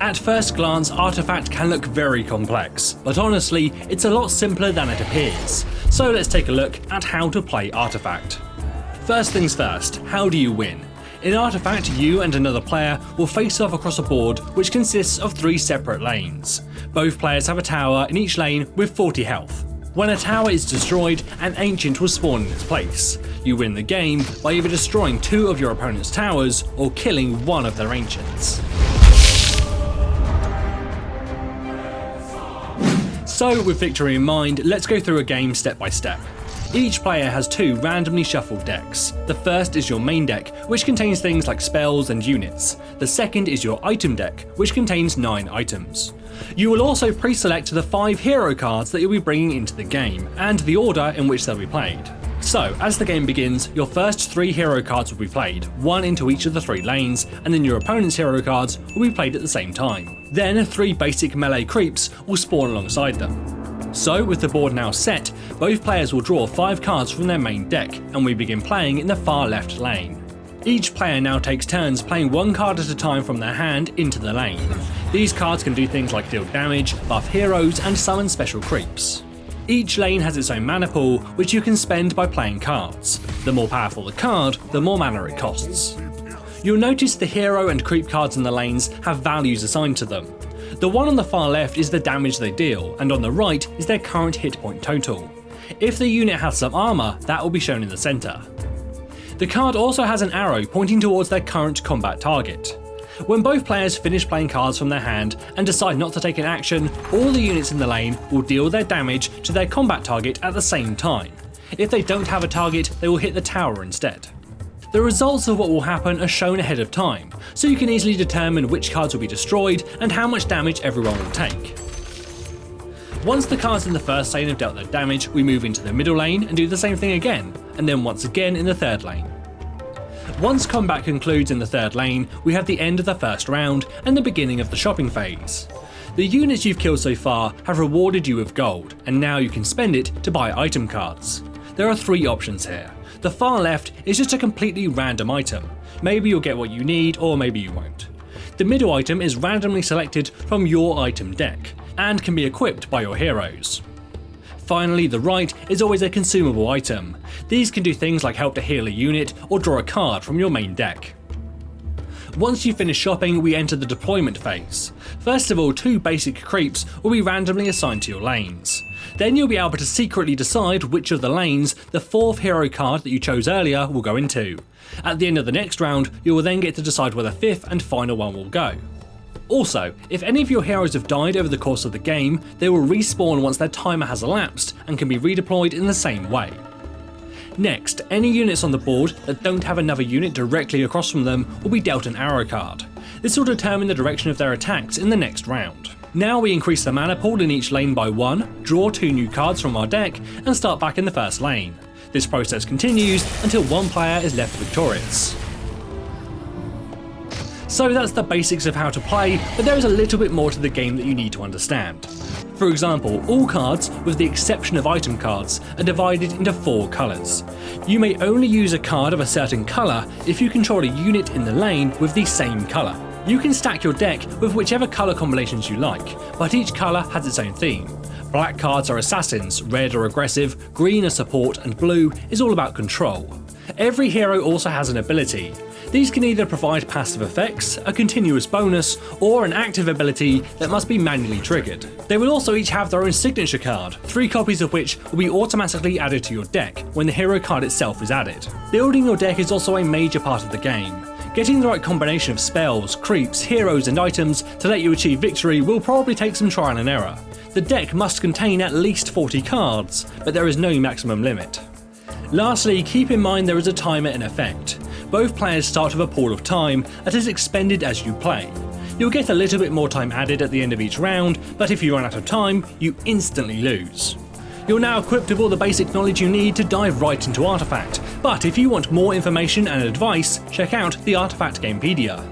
At first glance, Artifact can look very complex, but honestly, it's a lot simpler than it appears. So let's take a look at how to play Artifact. First things first, how do you win? In Artifact, you and another player will face off across a board which consists of 3 separate lanes. Both players have a tower in each lane with 40 health. When a tower is destroyed, an ancient will spawn in its place. You win the game by either destroying 2 of your opponent's towers or killing 1 of their ancients. So with victory in mind, let's go through a game step by step. Each player has 2 randomly shuffled decks. The first is your main deck, which contains things like spells and units. The second is your item deck, which contains 9 items. You will also pre-select the 5 hero cards that you'll be bringing into the game, and the order in which they'll be played. So, as the game begins, your first 3 hero cards will be played, 1 into each of the 3 lanes, and then your opponent's hero cards will be played at the same time. Then 3 basic melee creeps will spawn alongside them. So, with the board now set, both players will draw 5 cards from their main deck, and we begin playing in the far left lane. Each player now takes turns playing 1 card at a time from their hand into the lane. These cards can do things like deal damage, buff heroes, and summon special creeps. Each lane has its own mana pool, which you can spend by playing cards. The more powerful the card, the more mana it costs. You'll notice the hero and creep cards in the lanes have values assigned to them. The one on the far left is the damage they deal, and on the right is their current hit point total. If the unit has some armor, that will be shown in the center. The card also has an arrow pointing towards their current combat target. When both players finish playing cards from their hand and decide not to take an action, all the units in the lane will deal their damage to their combat target at the same time. If they don't have a target, they will hit the tower instead. The results of what will happen are shown ahead of time, so you can easily determine which cards will be destroyed and how much damage everyone will take. Once the cards in the first lane have dealt their damage, we move into the middle lane and do the same thing again, and then once again in the third lane. Once combat concludes in the third lane, we have the end of the first round and the beginning of the shopping phase. The units you've killed so far have rewarded you with gold, and now you can spend it to buy item cards. There are 3 options here. The far left is just a completely random item. Maybe you'll get what you need, or maybe you won't. The middle item is randomly selected from your item deck, and can be equipped by your heroes. Finally, the right is always a consumable item. These can do things like help to heal a unit or draw a card from your main deck. Once you finish shopping, we enter the deployment phase. First of all, 2 basic creeps will be randomly assigned to your lanes. Then you'll be able to secretly decide which of the lanes the 4th hero card that you chose earlier will go into. At the end of the next round, you will then get to decide where the 5th and final one will go. Also, if any of your heroes have died over the course of the game, they will respawn once their timer has elapsed and can be redeployed in the same way. Next, any units on the board that don't have another unit directly across from them will be dealt an arrow card. This will determine the direction of their attacks in the next round. Now we increase the mana pool in each lane by 1, draw 2 new cards from our deck, and start back in the first lane. This process continues until 1 player is left victorious. So that's the basics of how to play, but there is a little bit more to the game that you need to understand. For example, all cards, with the exception of item cards, are divided into 4 colours. You may only use a card of a certain colour if you control a unit in the lane with the same colour. You can stack your deck with whichever colour combinations you like, but each colour has its own theme. Black cards are assassins, red are aggressive, green are support, and blue is all about control. Every hero also has an ability. These can either provide passive effects, a continuous bonus, or an active ability that must be manually triggered. They will also each have their own signature card, 3 copies of which will be automatically added to your deck when the hero card itself is added. Building your deck is also a major part of the game. Getting the right combination of spells, creeps, heroes, and items to let you achieve victory will probably take some trial and error. The deck must contain at least 40 cards, but there is no maximum limit. Lastly, keep in mind there is a timer in effect. Both players start with a pool of time that is expended as you play. You'll get a little bit more time added at the end of each round, but if you run out of time, you instantly lose. You're now equipped with all the basic knowledge you need to dive right into Artifact, but if you want more information and advice, check out the Artifact Gamepedia.